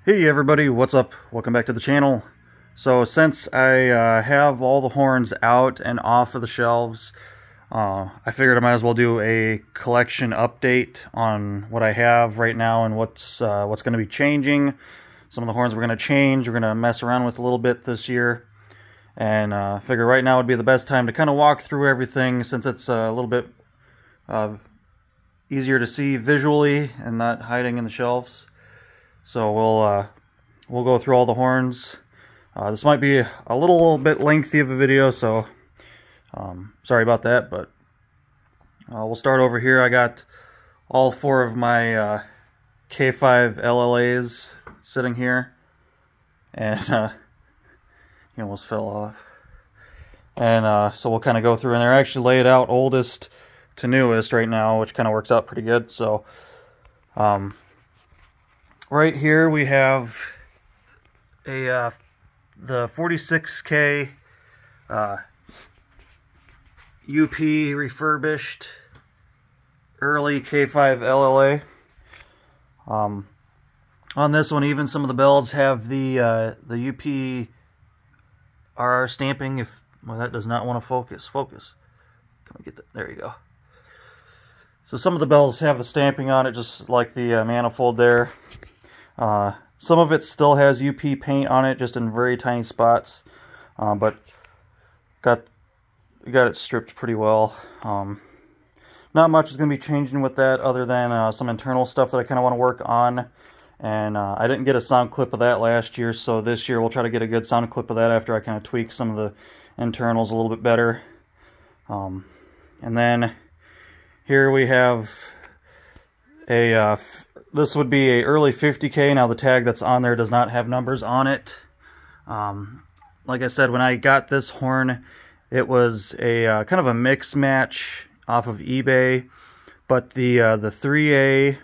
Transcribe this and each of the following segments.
Hey everybody, what's up? Welcome back to the channel. So since I have all the horns out and off of the shelves, I figured I might as well do a collection update on what I have right now and what's going to be changing. Some of the horns we're going to change, we're going to mess around with a little bit this year. And I figure right now would be the best time to kind of walk through everything since it's a little bit easier to see visually and not hiding in the shelves. So we'll go through all the horns. This might be a little bit lengthy of a video, so sorry about that, but we'll start over here. I got all four of my K5 LLAs sitting here, and he almost fell off. And so we'll kind of go through, and they're actually laid out oldest to newest right now, which kind of works out pretty good. So right here we have the 46K UP refurbished early K5 LLA. On this one, even some of the bells have the UP RR stamping. Well, that does not want to focus. Can we get that? There you go. So some of the bells have the stamping on it, just like the manifold there. Some of it still has UP paint on it, just in very tiny spots, but got it stripped pretty well. Not much is going to be changing with that other than some internal stuff that I kind of want to work on. And I didn't get a sound clip of that last year, so this year we'll try to get a good sound clip of that after I kind of tweak some of the internals a little bit better. And then here we have a this would be a early 50K. Now the tag that's on there does not have numbers on it. Like I said, when I got this horn, it was a kind of a mix match off of eBay, but the 3A,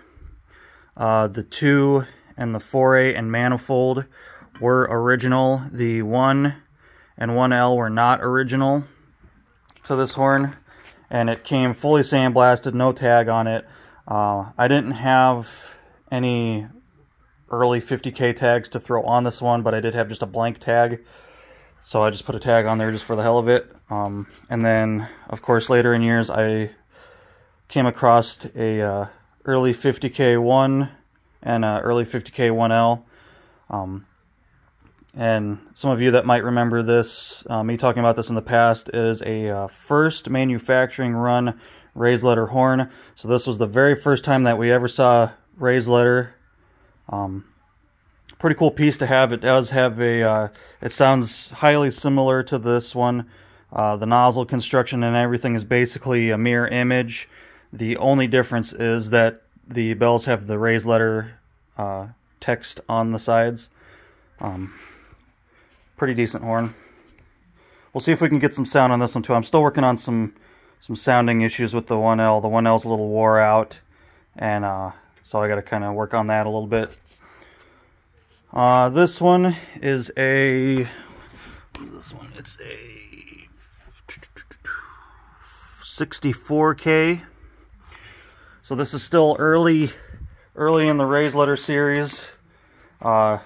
the 2, and the 4A and manifold were original. The 1 and 1L were not original to this horn, and it came fully sandblasted, no tag on it. I didn't have any early 50K tags to throw on this one, but I did have just a blank tag, so I just put a tag on there just for the hell of it. And then, of course, later in years, I came across a early 50K 1 and early 50K 1L. And some of you that might remember this, me talking about this in the past, is a first manufacturing run raised letter horn. So this was the very first time that we ever saw raised letter. Pretty cool piece to have. It does have a, it sounds highly similar to this one. The nozzle construction and everything is basically a mirror image. The only difference is that the bells have the raised letter text on the sides. Pretty decent horn. We'll see if we can get some sound on this one too. I'm still working on some sounding issues with the 1L. The 1L's a little wore out, and so I got to kind of work on that a little bit. This one is a, what is this one? It's a 64K. So this is still early in the raised letter series. Found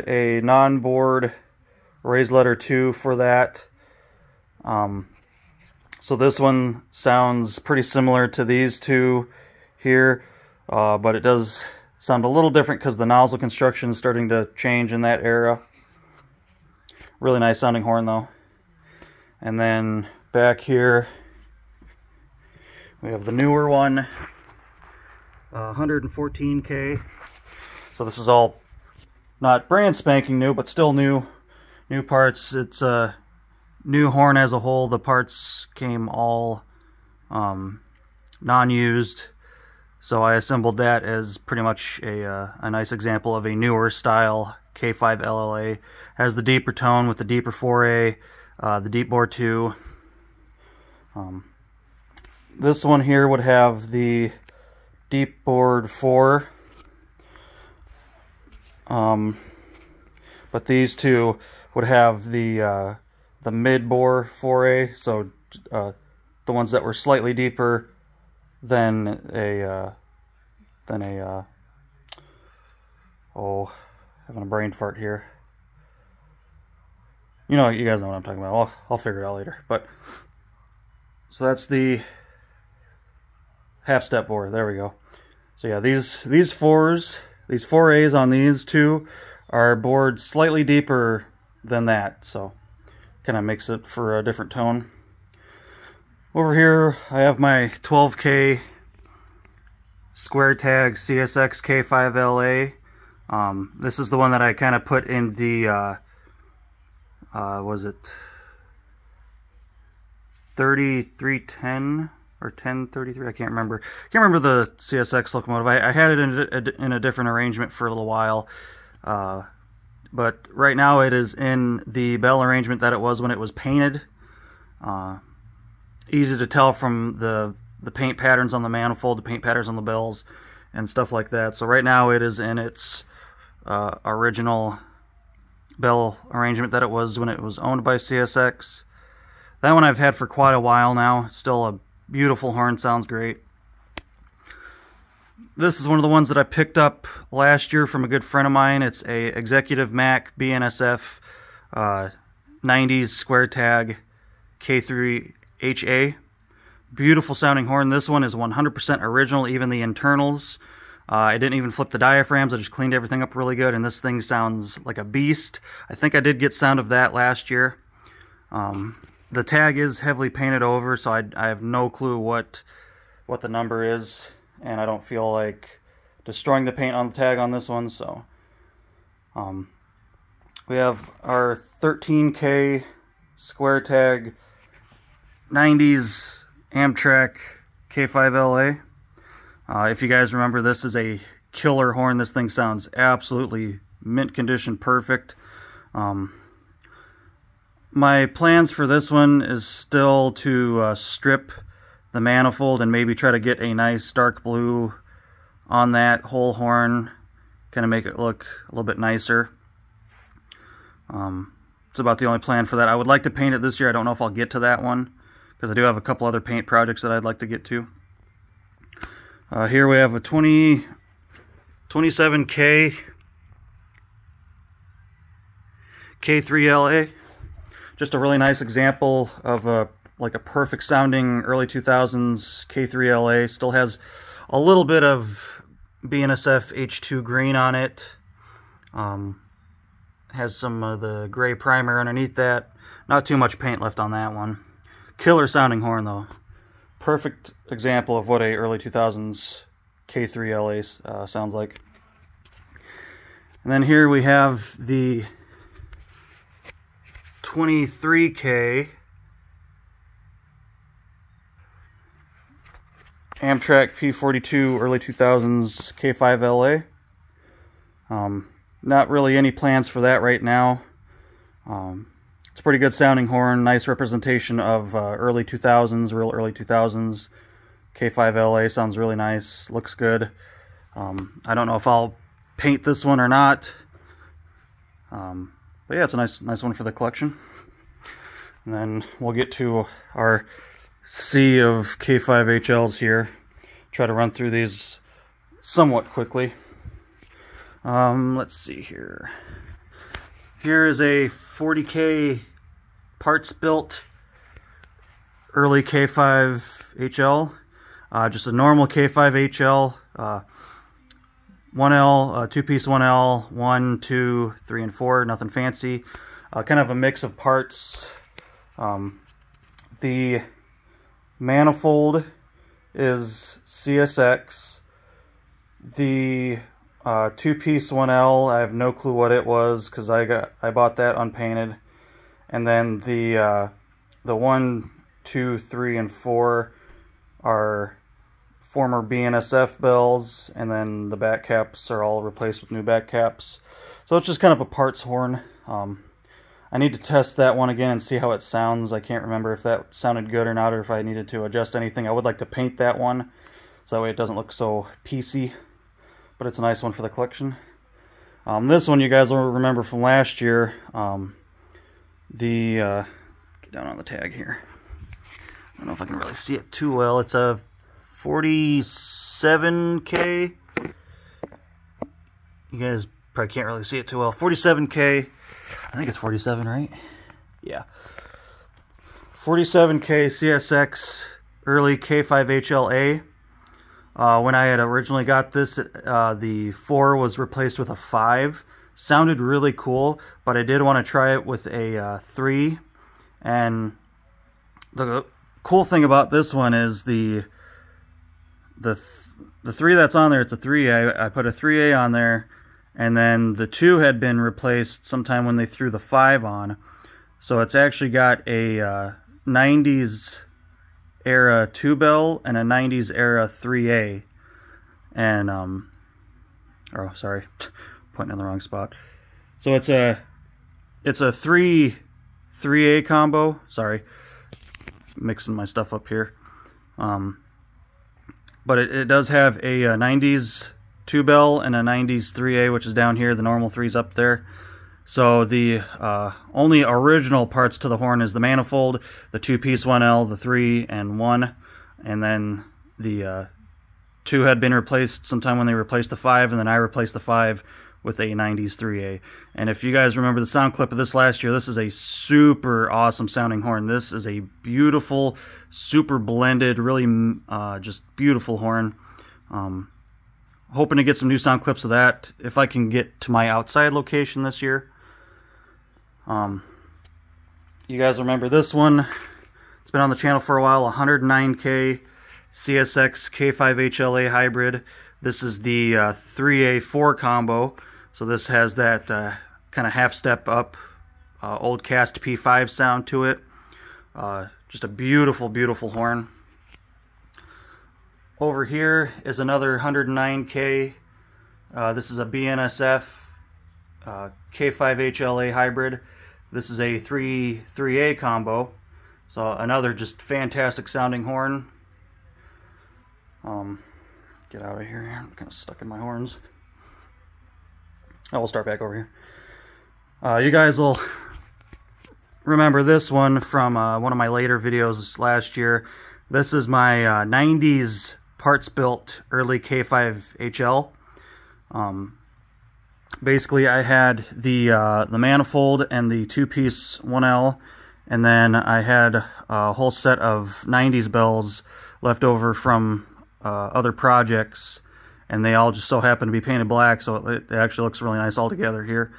a non-board raised letter 2 for that. So this one sounds pretty similar to these two here, but it does sound a little different because the nozzle construction is starting to change in that era. Really nice sounding horn though. And then back here we have the newer one, 114K. So this is all not brand spanking new, but still new parts. It's a new horn as a whole. The parts came all non-used, so I assembled that as pretty much a nice example of a newer style K5 LLA. Has the deeper tone with the deeper 4A, the deep bore 2. This one here would have the deep bored 4. But these two would have the mid bore 4A, so the ones that were slightly deeper than a Oh, having a brain fart here. You know, you guys know what I'm talking about. I'll figure it out later. But so that's the half step bore. There we go. So yeah, these 4As on these two are bored slightly deeper than that, so kind of makes it for a different tone. Over here I have my 12K square tag CSX K5LA. This is the one that I kind of put in the was it 3310 or 1033? I can't remember. The CSX locomotive. I had it in a different arrangement for a little while, but right now it is in the bell arrangement that it was when it was painted. Easy to tell from the paint patterns on the manifold, the paint patterns on the bells, and stuff like that. So right now it is in its original bell arrangement that it was when it was owned by CSX. That one I've had for quite a while now. It's still a beautiful horn, sounds great. This is one of the ones that I picked up last year from a good friend of mine. It's a Executive Mac BNSF 90s square tag K3HA. Beautiful sounding horn. This one is 100% original, even the internals. I didn't even flip the diaphragms. I just cleaned everything up really good, and this thing sounds like a beast. I think I did get sound of that last year. The tag is heavily painted over, so I have no clue what the number is, and I don't feel like destroying the paint on the tag on this one. So we have our 13K square tag 90s Amtrak K5LA. If you guys remember, this is a killer horn. This thing sounds absolutely mint condition perfect. My plans for this one is still to strip the manifold and maybe try to get a nice dark blue on that whole horn, kind of make it look a little bit nicer. It's about the only plan for that. I would like to paint it this year. I don't know if I'll get to that one, because I do have a couple other paint projects that I'd like to get to. Here we have a 27K K3LA. Just a really nice example of a perfect sounding early 2000s K3LA. Still has a little bit of BNSF H2 green on it. Has some of the gray primer underneath that. Not too much paint left on that one. Killer sounding horn though. Perfect example of what a early 2000s K3LA sounds like. And then here we have the 23K Amtrak P42 early 2000s K5LA. Not really any plans for that right now. It's a pretty good sounding horn, nice representation of early 2000s, real early 2000s. K5LA sounds really nice, looks good. I don't know if I'll paint this one or not. But yeah, it's a nice one for the collection. And then we'll get to our sea of K5HLs here. Try to run through these somewhat quickly. Let's see here. Here is a 40K parts built early K5HL. Just a normal K5HL. 1L, two-piece 1L, 1, 2, 3, and 4. Nothing fancy. Kind of a mix of parts. The manifold is CSX. The two-piece 1L, I have no clue what it was because I bought that unpainted. And then the 1, 2, 3, and 4 are former BNSF bells, and then the back caps are all replaced with new back caps. So it's just kind of a parts horn. I need to test that one again and see how it sounds. I can't remember if that sounded good or not, or if I needed to adjust anything. I would like to paint that one so that way it doesn't look so piecey, but it's a nice one for the collection. This one you guys will remember from last year. Get down on the tag here. I don't know if I can really see it too well. It's a 47K. You guys Probably can't really see it too well. 47K. I think it's 47, right? Yeah. 47K CSX early K5HLA. When I had originally got this, the 4 was replaced with a 5. Sounded really cool, but I did want to try it with a 3. And the cool thing about this one is the 3 that's on there, it's a 3A. I put a 3A on there, and then the 2 had been replaced sometime when they threw the 5 on. So it's actually got a 90s era 2-bell and a 90s era 3A. And, oh, sorry, pointing in the wrong spot. So it's a 3A combo. Sorry, mixing my stuff up here. But it does have a 90s 2-bell and a 90s 3A, which is down here. The normal 3's up there. So the only original parts to the horn is the manifold, the 2-piece 1L, the 3 and 1, and then the 2 had been replaced sometime when they replaced the 5, and then I replaced the 5 with a 90s 3A. And if you guys remember the sound clip of this last year, this is a super awesome sounding horn. This is a beautiful, super blended, really just beautiful horn. Hoping to get some new sound clips of that if I can get to my outside location this year. You guys remember this one? It's been on the channel for a while. 109K CSX K5HLA hybrid. This is the 3A4 combo. So this has that kind of half step up old cast P5 sound to it. Just a beautiful, beautiful horn. Over here is another 109K. This is a BNSF K5HLA hybrid. This is a 3A combo. So another just fantastic sounding horn. Get out of here. I'm kind of stuck in my horns. We'll start back over here. You guys will remember this one from one of my later videos last year. This is my 90s parts built early K5HL. Basically, I had the manifold and the 2-piece 1L, and then I had a whole set of 90s bells left over from other projects, and they all just so happen to be painted black, so it actually looks really nice all together here.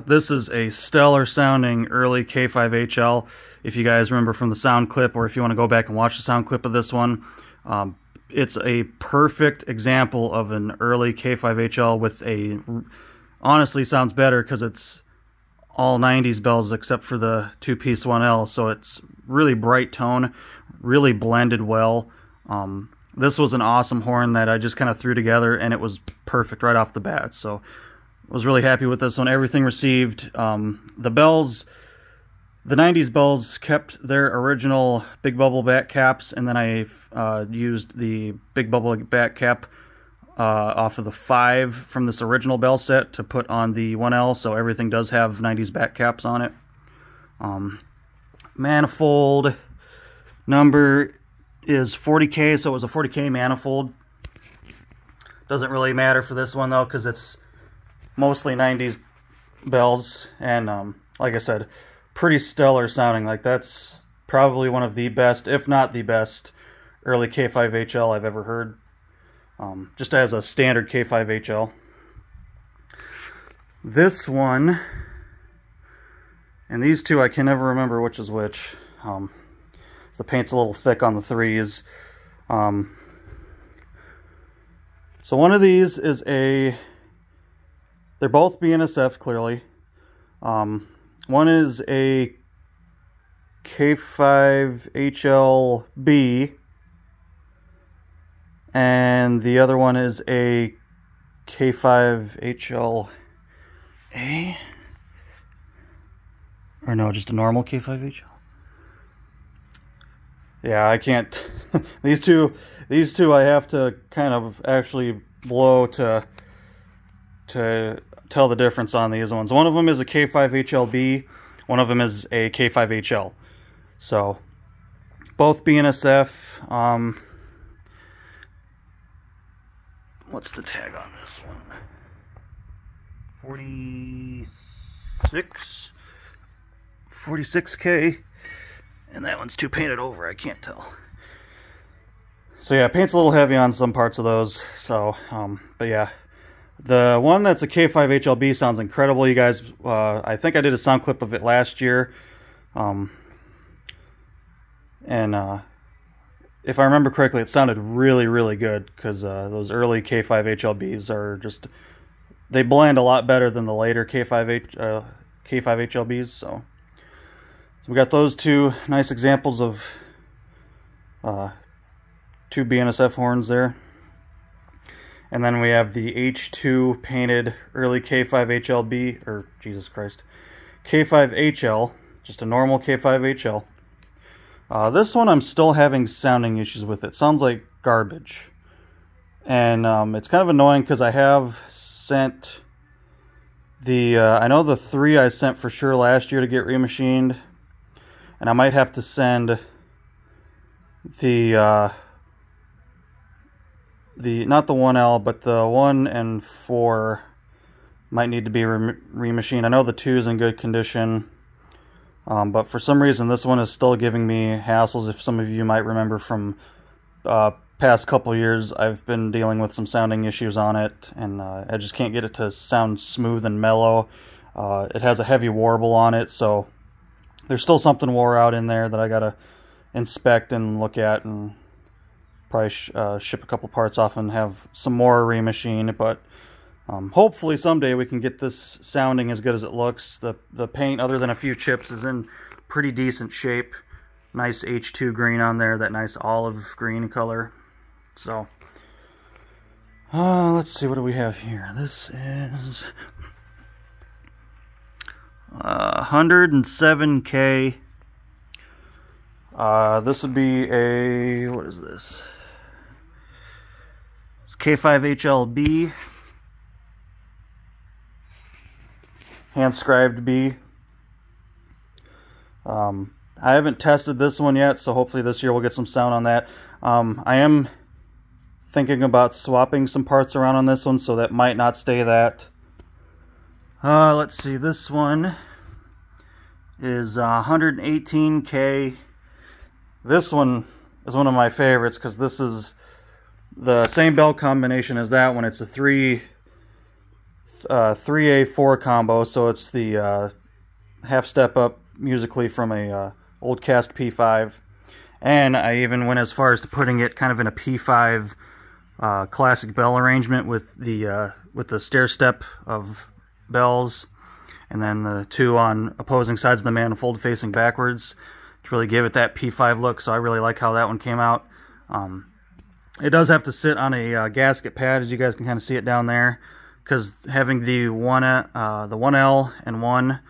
This is a stellar sounding early K5HL. If you guys remember from the sound clip, or if you want to go back and watch the sound clip of this one, it's a perfect example of an early K5HL with a, honestly sounds better because it's all 90s bells except for the 2-piece 1L, so it's really bright tone, really blended well. This was an awesome horn that I just kind of threw together, and it was perfect right off the bat, so I was really happy with this one. Everything received. The bells, the 90s bells kept their original big bubble back caps, and then I used the big bubble back cap off of the 5 from this original bell set to put on the 1L, so everything does have 90s back caps on it. Manifold number is 40K, so it was a 40K manifold. Doesn't really matter for this one though, because it's mostly 90s bells, and like I said, pretty stellar sounding. Like, that's probably one of the best, if not the best, early K5HL I've ever heard. Just as a standard K5HL. This one, and these two I can never remember which is which. The paint's a little thick on the 3s. So one of these is a, they're both BNSF clearly. One is a K5HLB, and the other one is a K5HLA, or no, just a normal K5HL. Yeah, I can't. these two I have to kind of actually blow to tell the difference on these ones. One of them is a K5HLB, one of them is a K5HL. So both BNSF. What's the tag on this one? 46K, and that one's too painted over, I can't tell. So yeah, paint's a little heavy on some parts of those, so, but yeah. The one that's a K5 HLB sounds incredible, you guys. I think I did a sound clip of it last year. If I remember correctly, it sounded really, really good, because those early K5 HLBs are just, they blend a lot better than the later K5 HLBs, so we got those two nice examples of two BNSF horns there. And then we have the H2 painted early K5 HLB, or Jesus Christ, K5 HL, just a normal K5 HL. This one I'm still having sounding issues with. It sounds like garbage. And it's kind of annoying because I have sent the, I know the 3 I sent for sure last year to get remachined. And I might have to send the not the 1L, but the 1 and 4 might need to be remachined. I know the 2 is in good condition, but for some reason this one is still giving me hassles. If some of you might remember from past couple years, I've been dealing with some sounding issues on it, and I just can't get it to sound smooth and mellow. It has a heavy warble on it, so there's still something wore out in there that I gotta inspect and look at, and probably ship a couple parts off and have some more remachined. But hopefully someday we can get this sounding as good as it looks. The paint, other than a few chips, is in pretty decent shape. Nice H2 green on there, that nice olive green color. So let's see, what do we have here? This is 107K. This would be a, what is this? It's K5 HLB. Hand-scribed B. I haven't tested this one yet, so hopefully this year we'll get some sound on that. I am thinking about swapping some parts around on this one, so that might not stay that. Let's see, this one is 118K. This one is one of my favorites because this is the same bell combination as that one. It's a 3A4 combo, so it's the half step up musically from a old cast P5, and I even went as far as to putting it kind of in a P5 classic bell arrangement with the stair step of bells, and then the 2 on opposing sides of the manifold facing backwards to really give it that P5 look. So I really like how that one came out. It does have to sit on a gasket pad, as you guys can kind of see it down there, because having the 1L and 1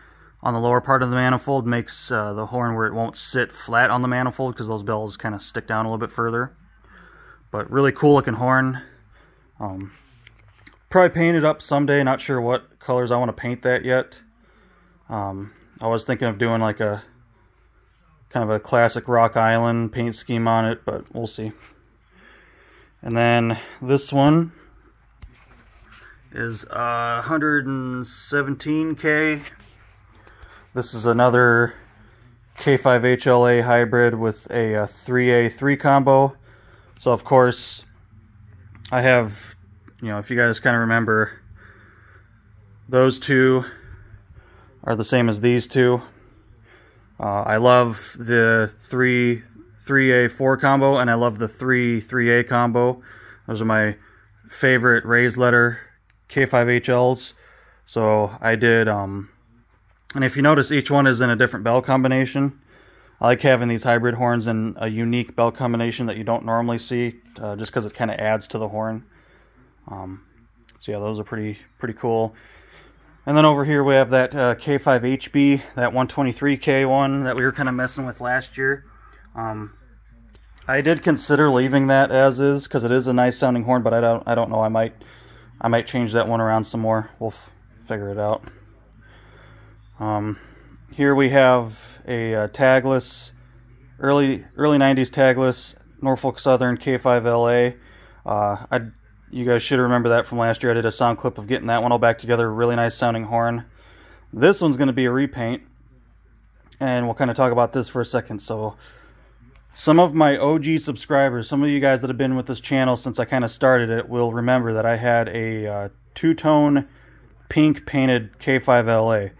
on the lower part of the manifold makes the horn where it won't sit flat on the manifold, because those bells kind of stick down a little bit further. But really cool looking horn. Probably paint it up someday. Not sure what colors I want to paint that yet. I was thinking of doing like a kind of a classic Rock Island paint scheme on it, but we'll see. And then this one is 117K. This is another K5 HLA hybrid with a 3A3 combo. So of course I have, if you guys kind of remember, those two are the same as these two. I love the 3A4 combo, and I love the 3A combo. Those are my favorite raised letter K5 HLs. So I did, and if you notice, each one is in a different bell combination. I like having these hybrid horns in a unique bell combination that you don't normally see, just because it kind of adds to the horn. So yeah, those are pretty cool. And then over here we have that K5 HB, that 123K one that we were kind of messing with last year. I did consider leaving that as is, because it is a nice sounding horn, but I don't know. I might change that one around some more. We'll figure it out. Here we have a tagless, early 90s tagless Norfolk Southern K5 LA. I You guys should remember that from last year. I did a sound clip of getting that one all back together. Really nice sounding horn. This one's going to be a repaint, and we'll kind of talk about this for a second. So some of my OG subscribers, some of you guys that have been with this channel since I kind of started it, will remember that I had a two-tone pink painted K5LA.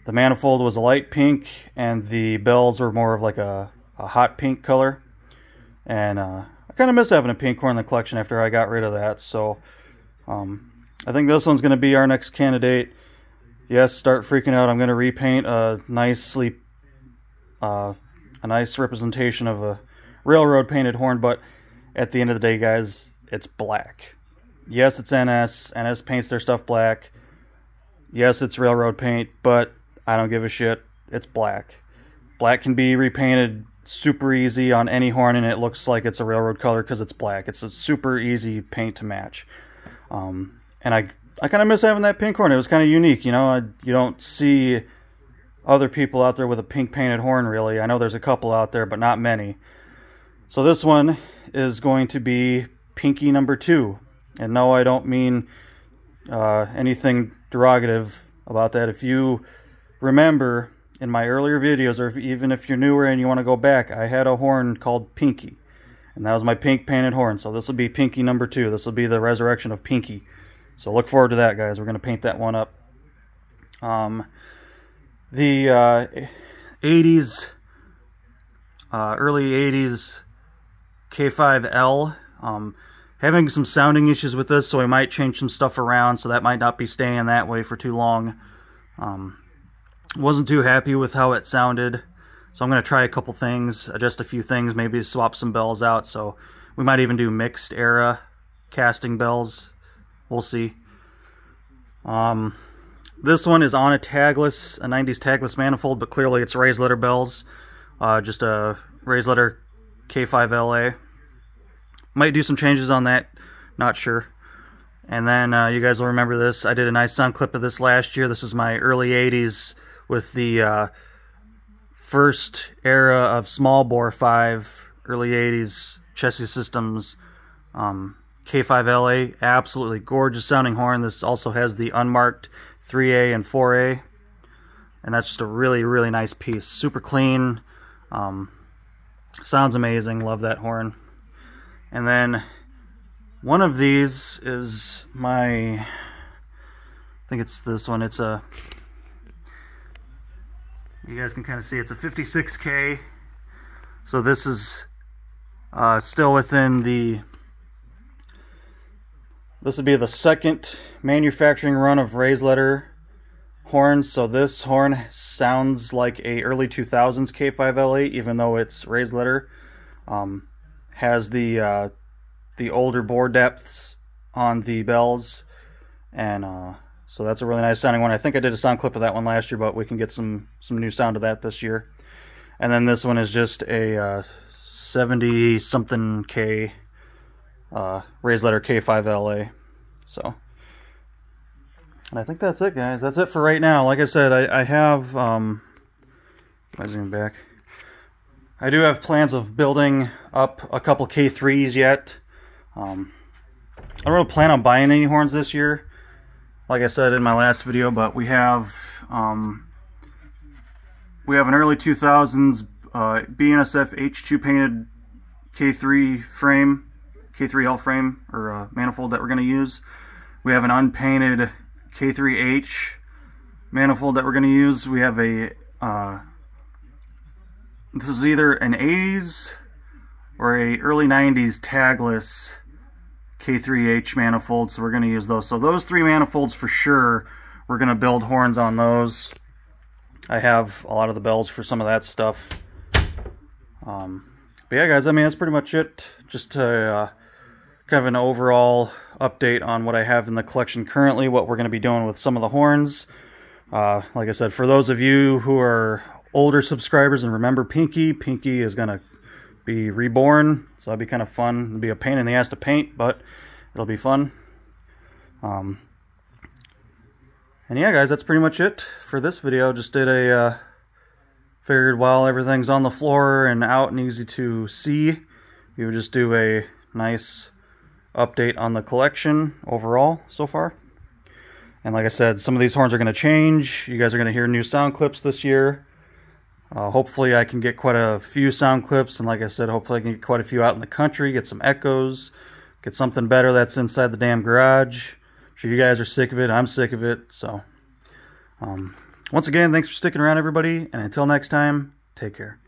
The manifold was a light pink, and the bells were more of like a hot pink color. And I kind of miss having a pink horn in the collection after I got rid of that. So I think this one's going to be our next candidate. Yes, start freaking out. I'm going to repaint a nice representation of a railroad painted horn, but at the end of the day, guys, it's black. Yes, it's NS. NS paints their stuff black. Yes, it's railroad paint, but I don't give a shit. It's black. Black can be repainted super easy on any horn, and it looks like it's a railroad color because it's black. It's a super easy paint to match. And I kind of miss having that pink horn. It was kind of unique, you know. You don't see other people out there with a pink painted horn, really. I know there's a couple out there, but not many. So this one is going to be Pinky number 2. And no, I don't mean anything derogative about that. If you remember in my earlier videos, or even if you're newer and you want to go back, I had a horn called Pinky, and that was my pink painted horn. So this will be Pinky number 2. This will be the resurrection of Pinky. So look forward to that, guys. We're going to paint that one up. The 80s, early 80s K5L, having some sounding issues with this, so I might change some stuff around, so that might not be staying that way for too long. Wasn't too happy with how it sounded, so I'm going to try a couple things, adjust a few things, maybe swap some bells out. So we might even do mixed era casting bells. We'll see. This one is on a tagless, a 90s tagless manifold, but clearly it's raised letter bells. Just a raised letter K5LA. Might do some changes on that, not sure. And then you guys will remember this. I did a nice sound clip of this last year. This was my early 80s with the first era of small bore 5, early 80s chassis systems. K5LA, absolutely gorgeous sounding horn. This also has the unmarked 3A and 4A, and that's just a really, really nice piece. Super clean, sounds amazing. Love that horn. And then one of these is my, I think it's this one. It's a, you guys can kind of see it's a 56K. So this is still within the, this would be the second manufacturing run of raised letter horns. So this horn sounds like a early 2000s K5LA, even though it's raised letter. Has the older bore depths on the bells, and so that's a really nice sounding one. I think I did a sound clip of that one last year, but we can get some new sound of that this year. And then this one is just a 70 something K raised letter K5LA. So, and I think that's it, guys. That's it for right now. Like I said, I have I zoom back. I do have plans of building up a couple K3s yet. I don't really plan on buying any horns this year, like I said in my last video, but we have an early 2000s BNSF H2 painted K3 frame, K3L frame, or manifold that we're going to use. We have an unpainted K3H manifold that we're going to use. We have a this is either an 80s or a early 90s tagless K3H manifold, so we're going to use those. So those 3 manifolds for sure, we're going to build horns on those. I have a lot of the bells for some of that stuff. But yeah, guys, I mean, that's pretty much it. Just to kind of an overall update on what I have in the collection currently, what we're going to be doing with some of the horns. Like I said, for those of you who are older subscribers and remember Pinky, Pinky is going to be reborn, so that'll be kind of fun. It'll be a pain in the ass to paint, but it'll be fun. And yeah, guys, that's pretty much it for this video. Just did a figured while everything's on the floor and out and easy to see, we would just do a nice update on the collection overall so far. And like I said, some of these horns are going to change. You guys are going to hear new sound clips this year. Hopefully I can get quite a few sound clips, and like I said, hopefully I can get quite a few out in the country, get some echoes, get something better that's inside the damn garage. I'm sure you guys are sick of it. I'm sick of it. So once again, thanks for sticking around, everybody, and until next time, take care.